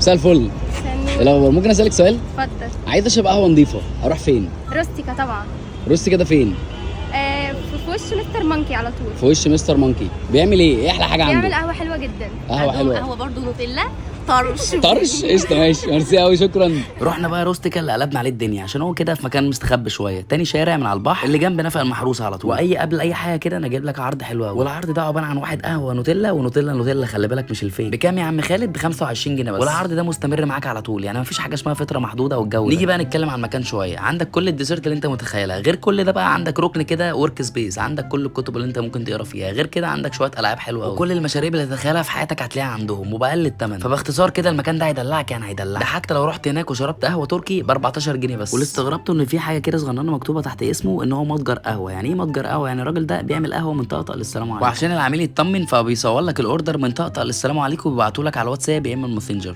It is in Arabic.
مساء الفل. ثاني. إيه الاخبار؟ ممكن اسالك سؤال؟ اتفضل. عايز اشرب قهوه نظيفه، اروح فين؟ روستيكا طبعا. روستي كده فين؟ في وش مستر مونكي على طول. في وش مستر مونكي. بيعمل ايه؟ ايه احلى حاجه عنده؟ بيعمل قهوه حلوه جدا. قهوه حلوه. قهوه برضه نوتيلا طرش طرش قشطه ماشي، ميرسي قوي شكرا. رحنا بقى روستيكا اللي قلبنا عليه الدنيا عشان هو كده في مكان مستخبي شويه، تاني شارع من على البحر اللي جنب نفق المحروسه على طول. واي قبل اي حاجه كده انا جايب لك عرض حلو قوي، والعرض ده عباره عن واحد قهوه نوتيلا ونوتيلا خلي بالك مش الفين. بكام يا عم خالد؟ ب 25 جنيه بس، والعرض ده مستمر معاك على طول، يعني مفيش حاجه اسمها فتره محدوده والجو. نيجي بقى نتكلم عن المكان شويه، عندك كل الديزرت اللي انت متخيلها، غير كل ده بقى عندك ركن كده ورك سبيس، عندك كل الكتب اللي انت ممكن تقرا فيها، غير كده عندك شويه العاب حلوه قوي، وكل المشاريب اللي تتخيلها في حياتك هتلاقيها عندهم وباقل الثمن. فباختصار كده المكان ده هيدلعك، يعني هيدلعك. ده حتى لو رحت هناك وشربت قهوه تركي ب 14 جنيه بس. واللي استغربته ان في حاجه كده صغننه مكتوبه تحت اسمه ان هو متجر قهوه. يعني ايه متجر قهوه؟ يعني الراجل ده بيعمل قهوه من طقطق للسلام عليكم، وعشان العميل يطمن فبيصور لك الاوردر من طقطق للسلام عليكم وبيبعتوا لك على الواتساب يا اما الماسنجر.